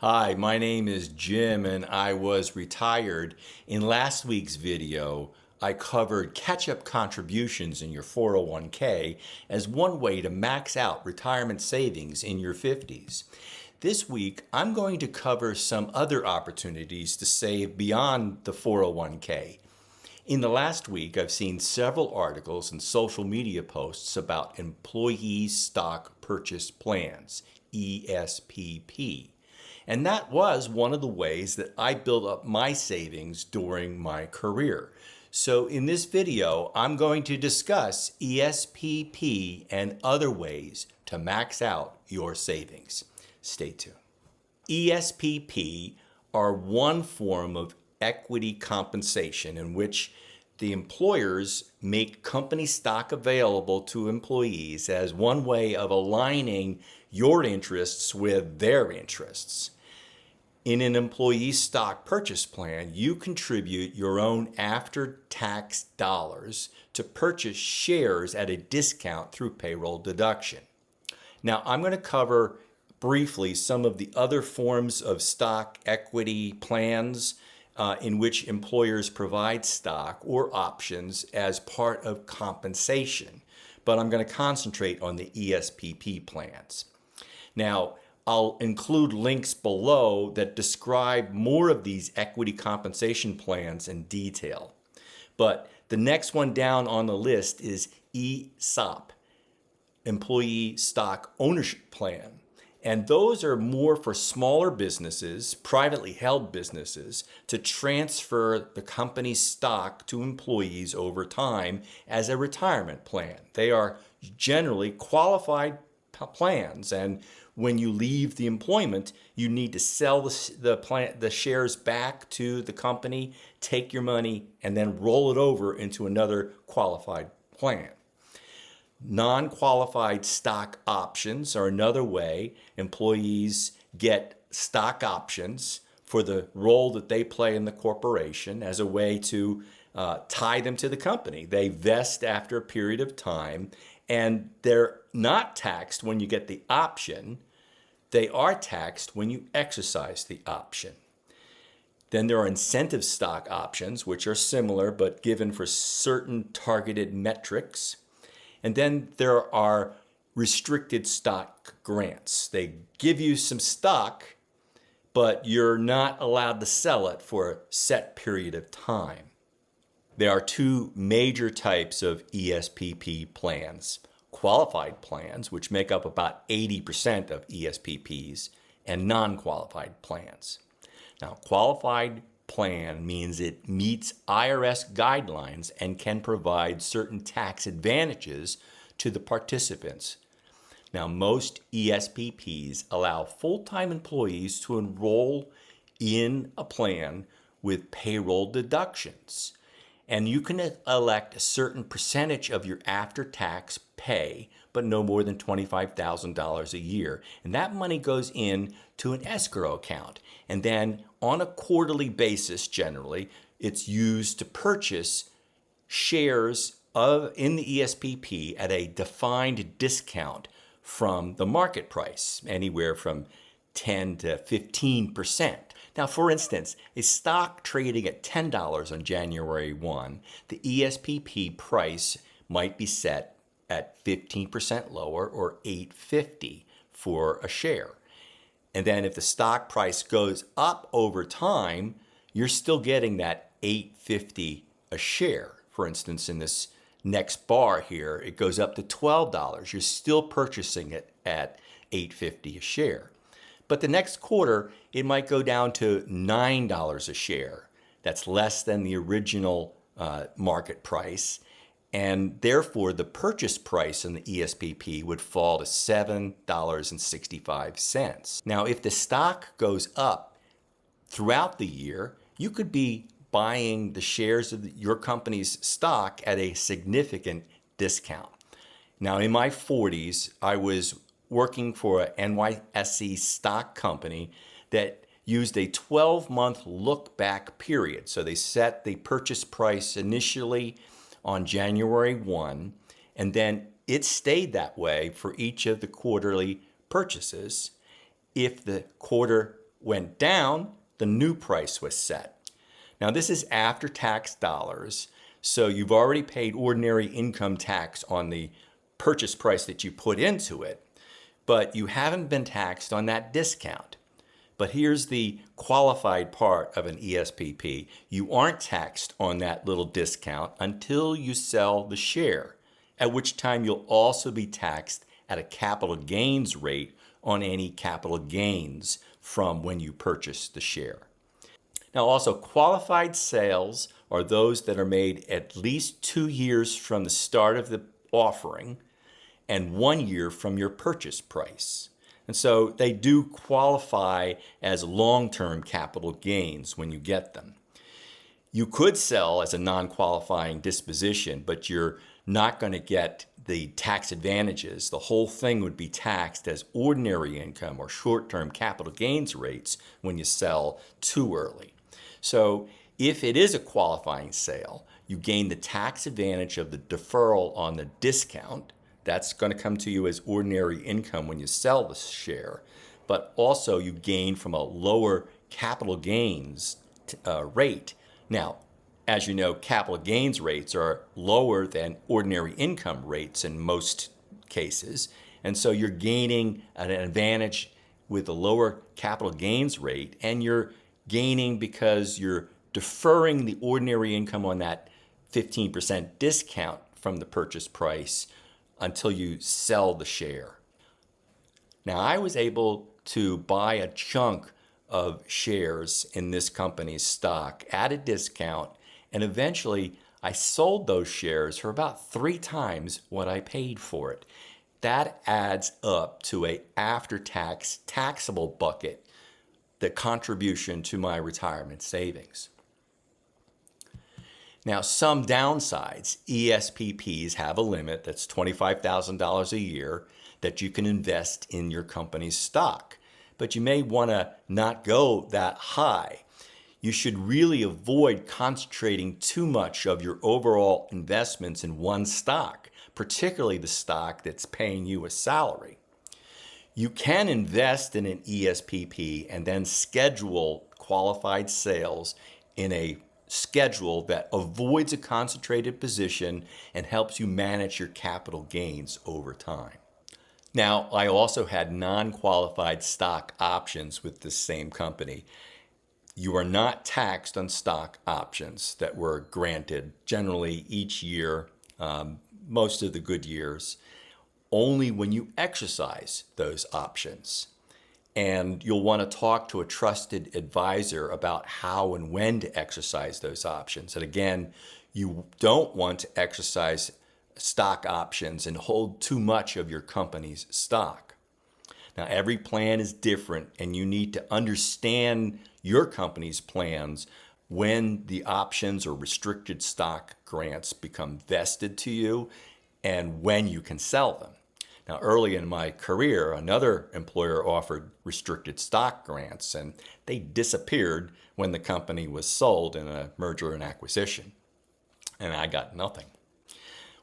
Hi, my name is Jim and I was retired. In last week's video, I covered catch-up contributions in your 401k as one way to max out retirement savings in your 50s. This week, I'm going to cover some other opportunities to save beyond the 401k. In the last week, I've seen several articles and social media posts about employee stock purchase plans, ESPP. And that was one of the ways that I built up my savings during my career. So in this video, I'm going to discuss ESPP and other ways to max out your savings. Stay tuned. ESPP are one form of equity compensation in which the employers make company stock available to employees as one way of aligning your interests with their interests. In an employee stock purchase plan, you contribute your own after-tax dollars to purchase shares at a discount through payroll deduction. Now, I'm going to cover briefly some of the other forms of stock equity plans in which employers provide stock or options as part of compensation, but I'm going to concentrate on the ESPP plans. Now, I'll include links below that describe more of these equity compensation plans in detail. But the next one down on the list is ESOP, Employee Stock Ownership Plan. And those are more for smaller businesses, privately held businesses, to transfer the company's stock to employees over time as a retirement plan. They are generally qualified plans, and when you leave the employment, you need to sell the shares back to the company, take your money, and then roll it over into another qualified plan. Non-qualified stock options are another way employees get stock options for the role that they play in the corporation as a way to tie them to the company. They vest after a period of time, and they're not taxed when you get the option. They are taxed when you exercise the option. Then there are incentive stock options, which are similar but given for certain targeted metrics. And then there are restricted stock grants. They give you some stock, but you're not allowed to sell it for a set period of time. There are two major types of ESPP plans: qualified plans, which make up about 80% of ESPPs, and non-qualified plans. Now, qualified plan means it meets IRS guidelines and can provide certain tax advantages to the participants. Now, most ESPPs allow full-time employees to enroll in a plan with payroll deductions. And you can elect a certain percentage of your after-tax pay, but no more than $25,000 a year. And that money goes in to an escrow account. And then on a quarterly basis, generally, it's used to purchase shares in the ESPP at a defined discount from the market price, anywhere from 10 to 15%. Now, for instance, a stock trading at $10 on January 1, the ESPP price might be set at 15% lower, or $8.50 for a share. And then if the stock price goes up over time, you're still getting that $8.50 a share. For instance, in this next bar here, it goes up to $12. You're still purchasing it at $8.50 a share. But the next quarter, it might go down to $9 a share. That's less than the original market price. And therefore, the purchase price in the ESPP would fall to $7.65. Now, if the stock goes up throughout the year, you could be buying the shares of your company's stock at a significant discount. Now, in my 40s, I was working for a NYSE stock company that used a 12-month look-back period. So they set the purchase price initially on January 1, and then it stayed that way for each of the quarterly purchases. If the quarter went down, the new price was set. Now, this is after tax dollars, so you've already paid ordinary income tax on the purchase price that you put into it, but you haven't been taxed on that discount. But here's the qualified part of an ESPP. You aren't taxed on that little discount until you sell the share, at which time you'll also be taxed at a capital gains rate on any capital gains from when you purchase the share. Now, also, qualified sales are those that are made at least 2 years from the start of the offering and 1 year from your purchase price. And so they do qualify as long-term capital gains when you get them. You could sell as a non-qualifying disposition, but you're not going to get the tax advantages. The whole thing would be taxed as ordinary income or short-term capital gains rates when you sell too early. So if it is a qualifying sale, you gain the tax advantage of the deferral on the discount. That's going to come to you as ordinary income when you sell the share, but also you gain from a lower capital gains rate. Now, as you know, capital gains rates are lower than ordinary income rates in most cases, and so you're gaining an advantage with a lower capital gains rate, and you're gaining because you're deferring the ordinary income on that 15% discount from the purchase price until you sell the share. Now, I was able to buy a chunk of shares in this company's stock at a discount, and eventually I sold those shares for about 3 times what I paid for it. That adds up to a after-tax taxable bucket, the contribution to my retirement savings. Now, some downsides. ESPPs have a limit that's $25,000 a year that you can invest in your company's stock. But you may want to not go that high. You should really avoid concentrating too much of your overall investments in one stock, particularly the stock that's paying you a salary. You can invest in an ESPP and then schedule qualified sales in a schedule that avoids a concentrated position and helps you manage your capital gains over time. Now, I also had non-qualified stock options with this same company. You are not taxed on stock options that were granted generally each year, most of the good years, only when you exercise those options. And you'll want to talk to a trusted advisor about how and when to exercise those options. And again, you don't want to exercise stock options and hold too much of your company's stock. Now, every plan is different, and you need to understand your company's plans when the options or restricted stock grants become vested to you and when you can sell them. Now, early in my career, another employer offered restricted stock grants, and they disappeared when the company was sold in a merger and acquisition, and I got nothing.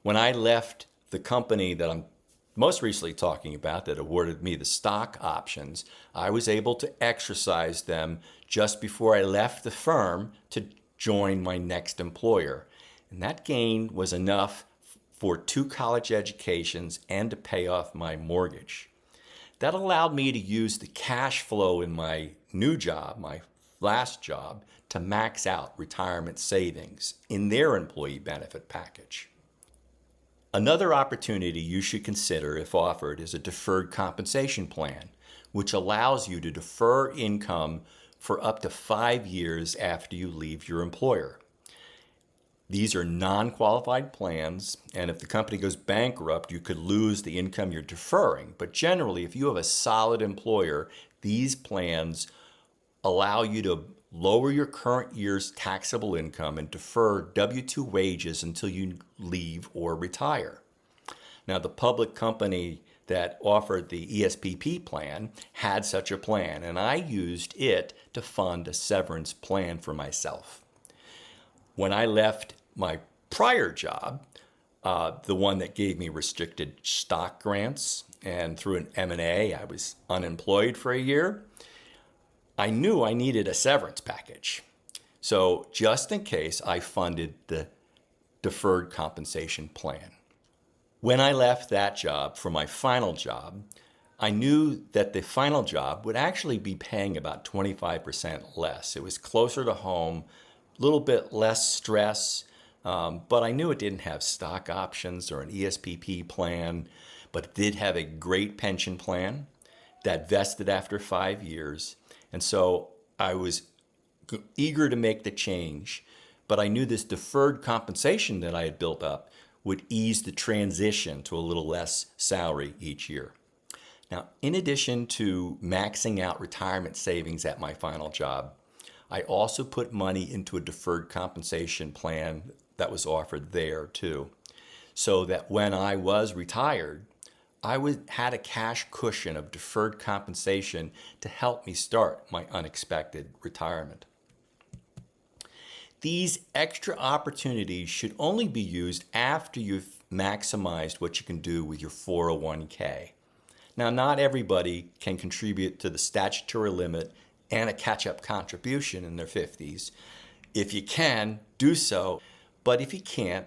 When I left the company that I'm most recently talking about that awarded me the stock options, I was able to exercise them just before I left the firm to join my next employer. And that gain was enough for 2 college educations and to pay off my mortgage. That allowed me to use the cash flow in my new job, my last job, to max out retirement savings in their employee benefit package. Another opportunity you should consider if offered is a deferred compensation plan, which allows you to defer income for up to 5 years after you leave your employer. These are non-qualified plans, and if the company goes bankrupt, you could lose the income you're deferring. But generally, if you have a solid employer, these plans allow you to lower your current year's taxable income and defer W-2 wages until you leave or retire. Now, the public company that offered the ESPP plan had such a plan, and I used it to fund a severance plan for myself. When I left my prior job, the one that gave me restricted stock grants, and through an M&A, I was unemployed for a year, I knew I needed a severance package. So just in case, I funded the deferred compensation plan. When I left that job for my final job, I knew that the final job would actually be paying about 25% less. It was closer to home, a little bit less stress, but I knew it didn't have stock options or an ESPP plan, but it did have a great pension plan that vested after 5 years. And so I was eager to make the change, but I knew this deferred compensation that I had built up would ease the transition to a little less salary each year. Now, in addition to maxing out retirement savings at my final job, I also put money into a deferred compensation plan that was offered there too, so that when I was retired, had a cash cushion of deferred compensation to help me start my unexpected retirement. These extra opportunities should only be used after you've maximized what you can do with your 401k. Now, not everybody can contribute to the statutory limit and a catch-up contribution in their 50s. If you can, do so. But if you can't,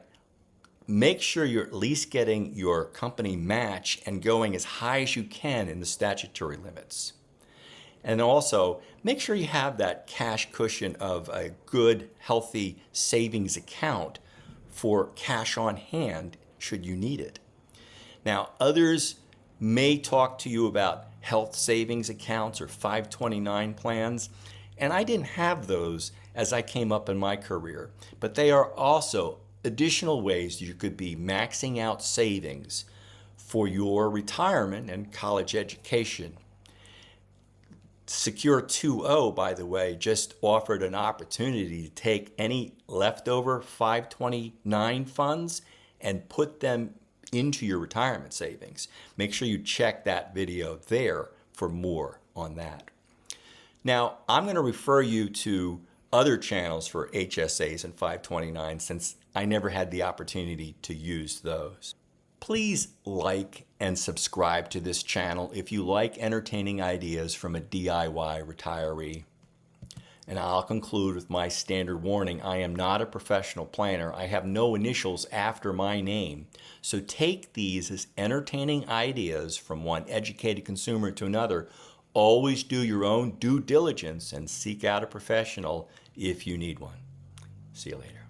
make sure you're at least getting your company match and going as high as you can in the statutory limits. And also, make sure you have that cash cushion of a good, healthy savings account for cash on hand should you need it. Now, others may talk to you about health savings accounts or 529 plans, and I didn't have those as I came up in my career, but they are also additional ways you could be maxing out savings for your retirement and college education. Secure 2.0, by the way, just offered an opportunity to take any leftover 529 funds and put them into your retirement savings. Make sure you check that video there for more on that. Now, I'm going to refer you to other channels for HSAs and 529 since I never had the opportunity to use those. Please like and subscribe to this channel if you like entertaining ideas from a DIY retiree. And I'll conclude with my standard warning. I am not a professional planner. I have no initials after my name. So take these as entertaining ideas from one educated consumer to another. Always do your own due diligence and seek out a professional if you need one. See you later.